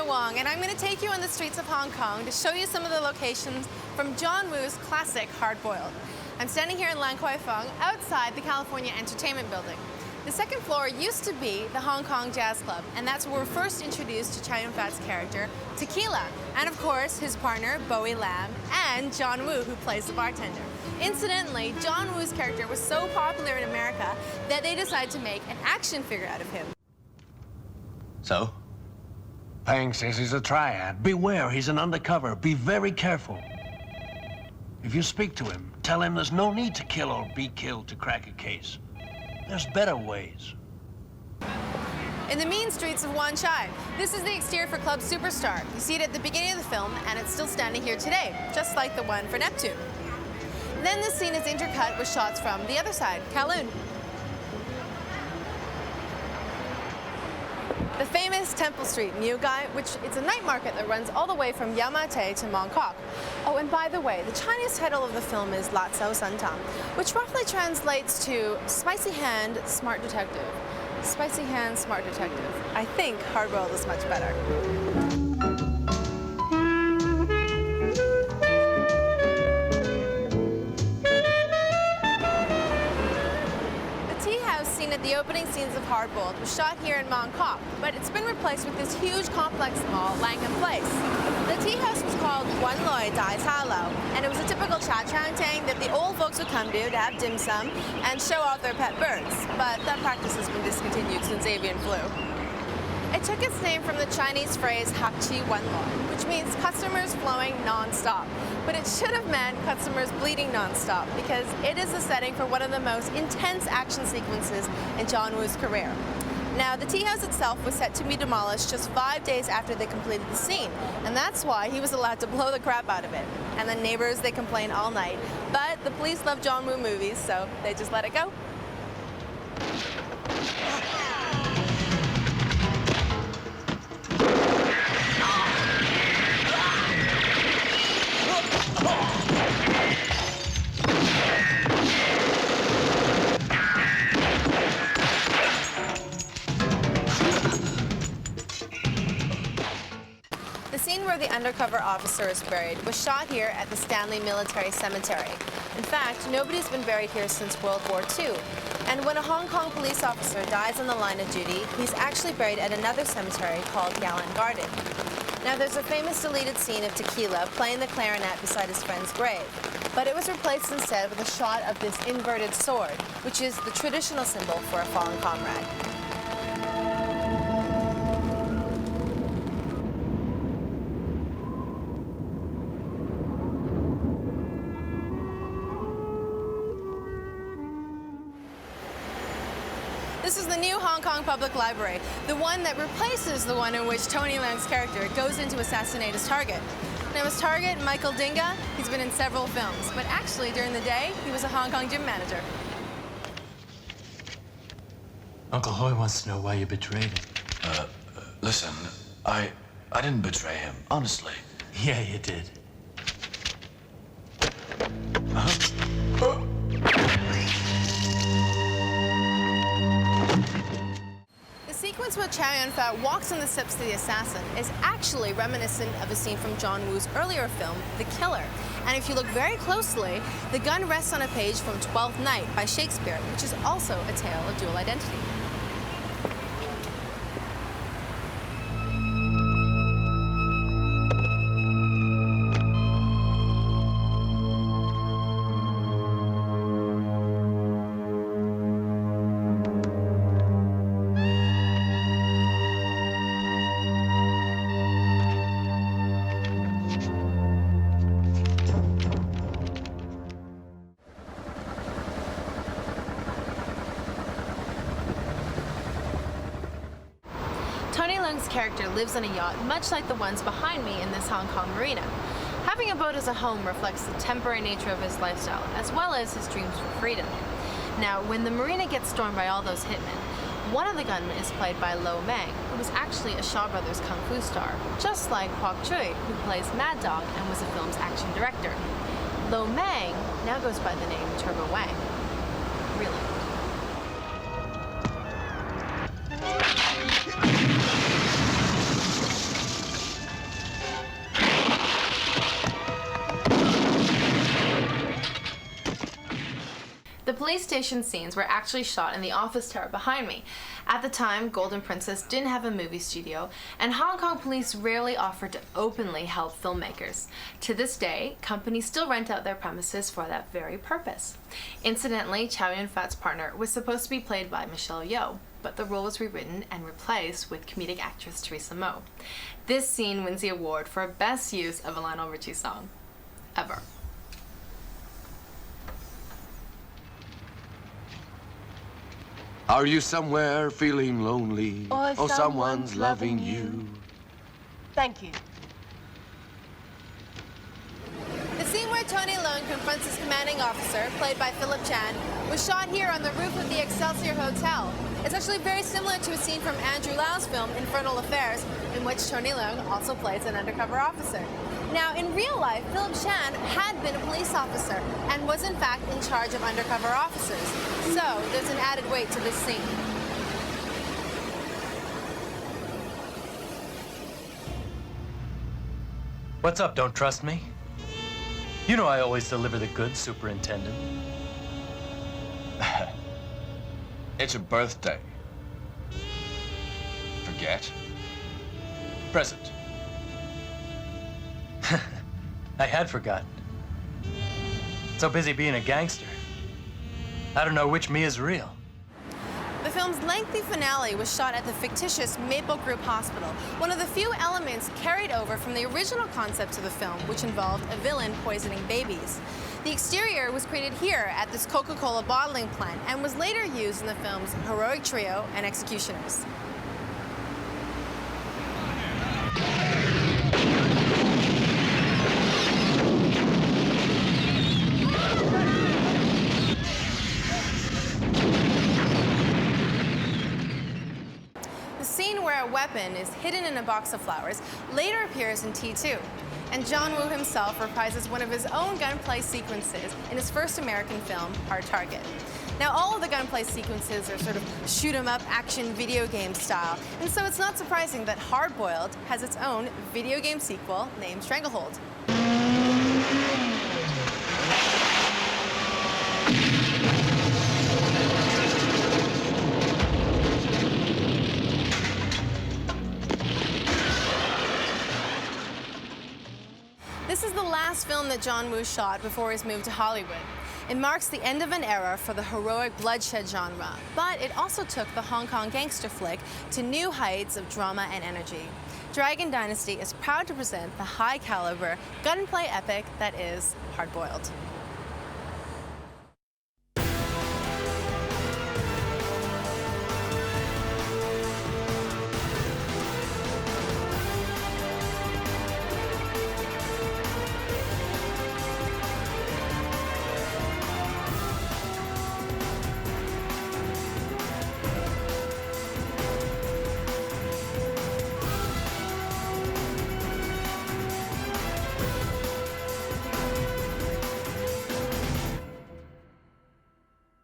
Wong, and I'm going to take you on the streets of Hong Kong to show you some of the locations from John Woo's classic Hard Boiled. I'm standing here in Lan Kwai Fong, outside the California Entertainment Building. The second floor used to be the Hong Kong Jazz Club, and that's where we're first introduced to Chow Yun-fat's character, Tequila, and of course his partner, Bowie Lam, and John Woo, who plays the bartender. Incidentally, John Woo's character was so popular in America that they decided to make an action figure out of him. So? Pang says he's a triad. Beware, he's an undercover. Be very careful. If you speak to him, tell him there's no need to kill or be killed to crack a case. There's better ways. In the mean streets of Wan Chai, this is the exterior for Club Superstar. You see it at the beginning of the film, and it's still standing here today, just like the one for Neptune. Then this scene is intercut with shots from the other side, Kowloon. The famous Temple Street New Gai, which is a night market that runs all the way from Yau Ma Tei to Mong Kok. Oh, and by the way, the Chinese title of the film is La Cao San Tang, which roughly translates to Spicy Hand, Smart Detective. Spicy Hand, Smart Detective. I think Hard Boiled is much better. At the opening scenes of Hard Boiled was shot here in Mong Kok, but it's been replaced with this huge complex mall, Langham Place. The tea house was called Wan Loi Dai Ta Lo, and it was a typical cha chang tang that the old folks would come to have dim sum and show off their pet birds, but that practice has been discontinued since avian flu. It took its name from the Chinese phrase Hak Chi Wan Loi, which means customers flowing non-stop. But it should have meant customers bleeding non-stop, because it is the setting for one of the most intense action sequences in John Woo's career. Now, the tea house itself was set to be demolished just 5 days after they completed the scene, and that's why he was allowed to blow the crap out of it. And the neighbors, they complained all night, but the police love John Woo movies, so they just let it go. The scene where the undercover officer is buried was shot here at the Stanley Military Cemetery. In fact, nobody's been buried here since World War II. And when a Hong Kong police officer dies on the line of duty, he's actually buried at another cemetery called Gallant Garden. Now, there's a famous deleted scene of Tequila playing the clarinet beside his friend's grave, but it was replaced instead with a shot of this inverted sword, which is the traditional symbol for a fallen comrade. This is the new Hong Kong Public Library, the one that replaces the one in which Tony Leung's character goes in to assassinate his target. Now, his target, Michael Dinga, he's been in several films, but actually, during the day, he was a Hong Kong gym manager. Uncle Hoy wants to know why you betrayed him. Listen, I didn't betray him, honestly. Yeah, you did. The sequence where Chow Yun-fat walks on the steps to the assassin is actually reminiscent of a scene from John Woo's earlier film, The Killer. And if you look very closely, the gun rests on a page from Twelfth Night by Shakespeare, which is also a tale of dual identity. Tony Leung's character lives on a yacht much like the ones behind me in this Hong Kong marina. Having a boat as a home reflects the temporary nature of his lifestyle, as well as his dreams for freedom. Now, when the marina gets stormed by all those hitmen, one of the gunmen is played by Lo Mang, who was actually a Shaw Brothers kung fu star, just like Kwok Chui, who plays Mad Dog and was the film's action director. Lo Mang now goes by the name Turbo Wang. Really. The police station scenes were actually shot in the office tower behind me. At the time, Golden Princess didn't have a movie studio, and Hong Kong police rarely offered to openly help filmmakers. To this day, companies still rent out their premises for that very purpose. Incidentally, Chow Yun-fat's partner was supposed to be played by Michelle Yeoh, but the role was rewritten and replaced with comedic actress Teresa Mo. This scene wins the award for best use of a Lionel Richie song ever. Are you somewhere feeling lonely? Or someone's loving you? Thank you. The scene where Tony Leung confronts his commanding officer, played by Philip Chan, was shot here on the roof of the Excelsior Hotel. It's actually very similar to a scene from Andrew Lau's film Infernal Affairs, in which Tony Leung also plays an undercover officer. Now, in real life, Philip Chan had been a police officer and was in fact in charge of undercover officers. So there's an added weight to this scene. What's up, don't trust me? You know I always deliver the goods, Superintendent. It's a birthday. Forget? Present. I had forgotten. So busy being a gangster. I don't know which me is real. The film's lengthy finale was shot at the fictitious Maple Group Hospital, one of the few elements carried over from the original concept of the film, which involved a villain poisoning babies. The exterior was created here at this Coca-Cola bottling plant and was later used in the films Heroic Trio and Executioners. The scene where a weapon is hidden in a box of flowers later appears in T2. And John Woo himself reprises one of his own gunplay sequences in his first American film, Hard Target. Now, all of the gunplay sequences are sort of shoot-'em-up action video game style, and so it's not surprising that Hard Boiled has its own video game sequel named Stranglehold. This is the last film that John Woo shot before his move to Hollywood. It marks the end of an era for the heroic bloodshed genre, but it also took the Hong Kong gangster flick to new heights of drama and energy. Dragon Dynasty is proud to present the high-caliber gunplay epic that is Hard Boiled.